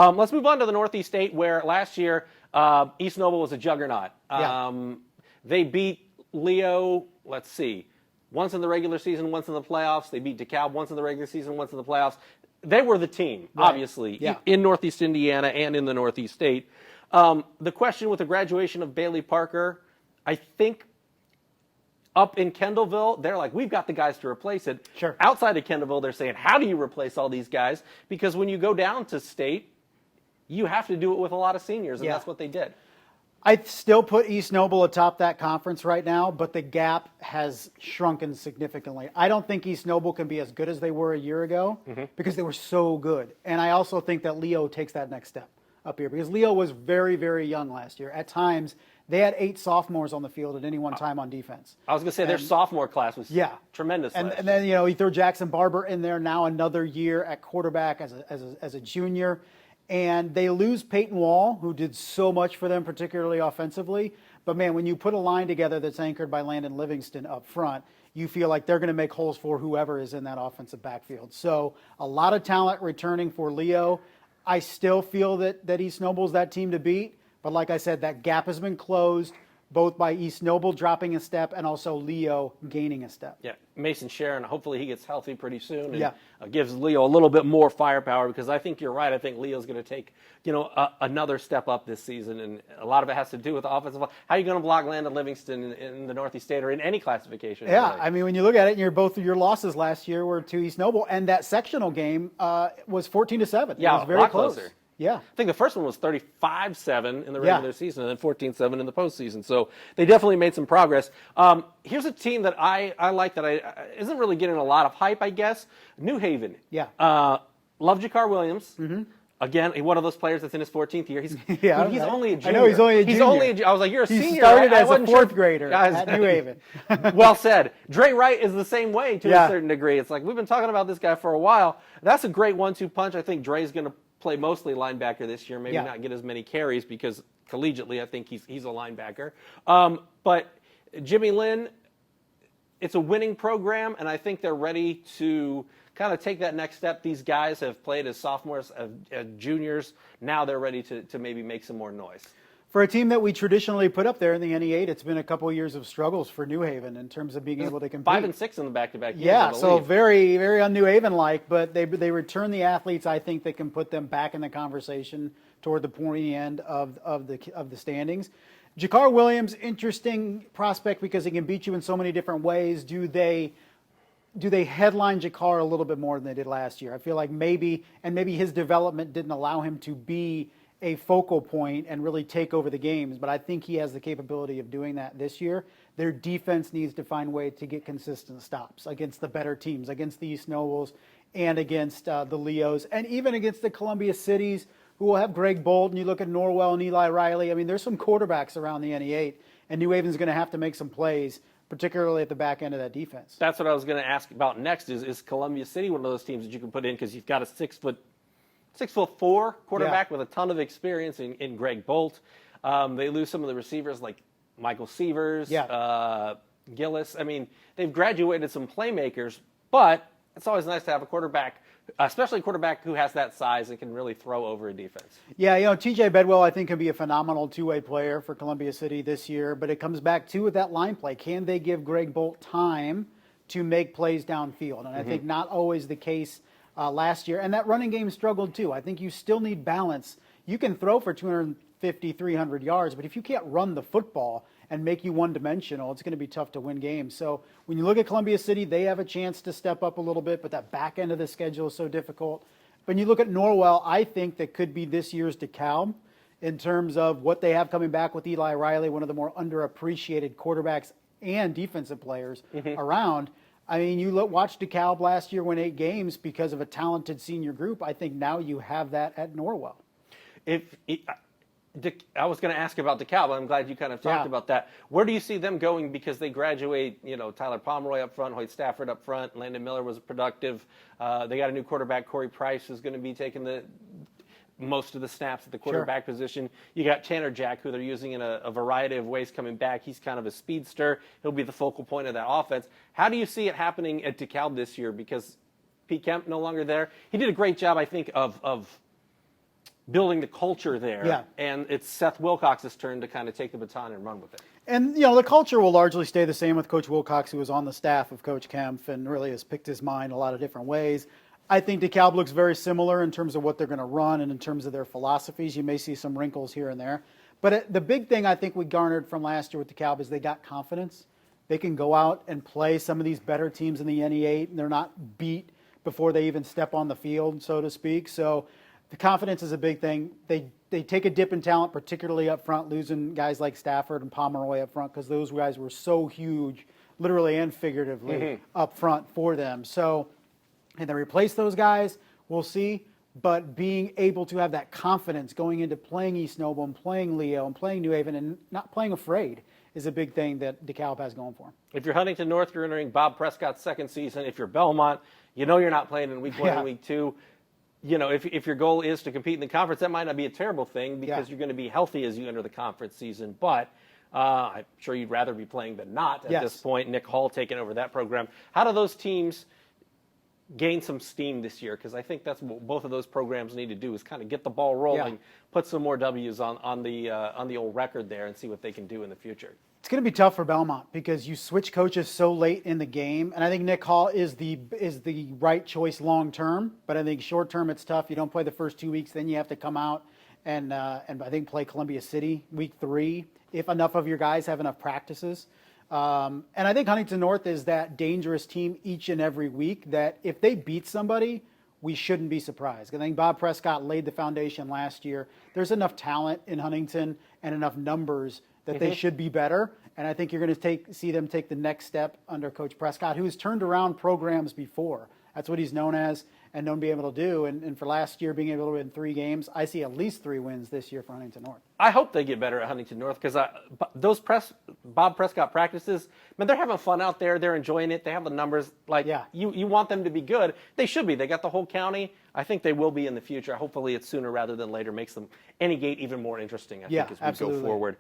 Let's move on to the Northeast State, where last year East Noble was a juggernaut. They beat Leo, let's see, once in the regular season, once in the playoffs. They beat DeKalb once in the regular season, once in the playoffs. They were the team, obviously, in Northeast Indiana and in the Northeast State. The question with the graduation of Bailey Parker, I think up in Kendallville, they're like, we've got the guys to replace it. Sure. Outside of Kendallville, they're saying, how do you replace all these guys? Because when you go down to state, you have to do it with a lot of seniors, and that's what they did. I still put East Noble atop that conference right now, but the gap has shrunken significantly. I don't think East Noble can be as good as they were a year ago because they were so good. And I also think that Leo takes that next step up here because Leo was very, very young last year. At times, they had 8 sophomores on the field at any one time on defense. I was going to say their sophomore class was tremendous. And then, you throw Jackson Barber in there now another year at quarterback as a junior. And they lose Peyton Wall, who did so much for them, particularly offensively. But, man, when you put a line together that's anchored by Landon Livingston up front, you feel like they're going to make holes for whoever is in that offensive backfield. So a lot of talent returning for Leo. I still feel that East Noble's that team to beat. But like I said, that gap has been closed, both by East Noble dropping a step and also Leo gaining a step. Yeah, Mason Sharon, hopefully he gets healthy pretty soon and gives Leo a little bit more firepower because I think you're right. I think Leo's going to take, another step up this season, and a lot of it has to do with the offensive line. How are you going to block Landon Livingston in the Northeast State or in any classification? Yeah, really? I mean, when you look at it, both of your losses last year were to East Noble, and that sectional game was 14-7. Yeah, it was very close. Closer. Yeah. I think the first one was 35-7 in the regular season and then 14-7 in the postseason. So they definitely made some progress. Here's a team that I like that isn't really getting a lot of hype, I guess. New Haven. Yeah. Love Jakar Williams. Mm-hmm. Again, one of those players that's in his 14th year. He's only a junior. I know he's only a junior. I was like, you're a senior. He started as a fourth grader at New Haven. Well said. Dre Wright is the same way to a certain degree. It's like we've been talking about this guy for a while. That's a great 1-2 punch. I think Dre's going to play mostly linebacker this year, maybe not get as many carries because collegiately I think he's a linebacker. But Jimmy Lynn, it's a winning program, and I think they're ready to kind of take that next step. These guys have played as sophomores, as juniors. Now they're ready to maybe make some more noise. For a team that we traditionally put up there in the NE8, it's been a couple of years of struggles for New Haven in terms of being able to compete. 5 and 6 in the back-to-back years. Yeah, so very, very un-New Haven-like, but they return the athletes, I think, that can put them back in the conversation toward the pointy end of the standings. Jakar Williams, interesting prospect because he can beat you in so many different ways. Do they headline Jakar a little bit more than they did last year? I feel like maybe his development didn't allow him to be a focal point and really take over the games, but I think he has the capability of doing that this year. Their defense needs to find a way to get consistent stops against the better teams, against the East Nobles and against the Leos, and even against the Columbia Cities, who will have Greg Bolt, and you look at Norwell and Eli Riley. I mean, there's some quarterbacks around the NE8, and New Haven's going to have to make some plays, particularly at the back end of that defense. That's what I was going to ask about next is Columbia City one of those teams that you can put in because you've got a 6'4" quarterback with a ton of experience in Greg Bolt. They lose some of the receivers like Michael Sievers, Gillis. I mean, they've graduated some playmakers, but it's always nice to have a quarterback, especially a quarterback who has that size and can really throw over a defense. Yeah, TJ Bedwell, I think, can be a phenomenal two-way player for Columbia City this year, but it comes back to with that line play. Can they give Greg Bolt time to make plays downfield? And I think not always the case last year. And that running game struggled too. I think you still need balance. You can throw for 250, 300 yards, but if you can't run the football and make you one-dimensional, it's going to be tough to win games. So when you look at Columbia City, they have a chance to step up a little bit, but that back end of the schedule is so difficult. When you look at Norwell, I think that could be this year's DeKalb in terms of what they have coming back with Eli Riley, one of the more underappreciated quarterbacks and defensive players around. I mean, you watch DeKalb last year win 8 games because of a talented senior group. I think now you have that at Norwell. I was going to ask about DeKalb. I'm glad you kind of talked about that. Where do you see them going? Because they graduate, Tyler Pomeroy up front, Hoyt Stafford up front, Landon Miller was productive. They got a new quarterback, Corey Price, who's going to be taking most of the snaps at the quarterback position. You got Tanner Jack, who they're using in a variety of ways coming back. He's kind of a speedster. He'll be the focal point of that offense. How do you see it happening at DeKalb this year? Because Pete Kemp no longer there. He did a great job, I think, of building the culture there. Yeah. And it's Seth Wilcox's turn to kind of take the baton and run with it. And, the culture will largely stay the same with Coach Wilcox, who was on the staff of Coach Kempf and really has picked his mind a lot of different ways. I think DeKalb looks very similar in terms of what they're going to run and in terms of their philosophies. You may see some wrinkles here and there. But the big thing I think we garnered from last year with DeKalb is they got confidence. They can go out and play some of these better teams in the NE8, and they're not beat before they even step on the field, so to speak. So the confidence is a big thing. They take a dip in talent, particularly up front, losing guys like Stafford and Pomeroy up front because those guys were so huge, literally and figuratively, up front for them. So, and they replace those guys, we'll see. But being able to have that confidence going into playing East Noble and playing Leo and playing New Haven and not playing afraid is a big thing that DeKalb has going for them. If you're Huntington North, you're entering Bob Prescott's second season. If you're Belmont, you're not playing in week 1 and week 2. If your goal is to compete in the conference, that might not be a terrible thing because you're going to be healthy as you enter the conference season. But I'm sure you'd rather be playing than not at this point. Nick Hall taking over that program. How do those teams gain some steam this year? Because I think that's what both of those programs need to do is kind of get the ball rolling, put some more W's on the old record there, and see what they can do in the future. It's going to be tough for Belmont because you switch coaches so late in the game, and I think Nick Hall is the right choice long term. But I think short term it's tough. You don't play the first 2 weeks, then you have to come out and I think play Columbia City week 3 if enough of your guys have enough practices. And I think Huntington North is that dangerous team each and every week that if they beat somebody, we shouldn't be surprised. I think Bob Prescott laid the foundation last year. There's enough talent in Huntington and enough numbers that they should be better. And I think you're going to see them take the next step under Coach Prescott, who has turned around programs before. That's what he's known as and known to be able to do. And for last year, being able to win 3 games, I see at least 3 wins this year for Huntington North. I hope they get better at Huntington North because those Bob Prescott practices, man, they're having fun out there. They're enjoying it. They have the numbers. You want them to be good. They should be. They got the whole county. I think they will be in the future. Hopefully it's sooner rather than later. Makes them NE8 even more interesting, I think, as we go forward.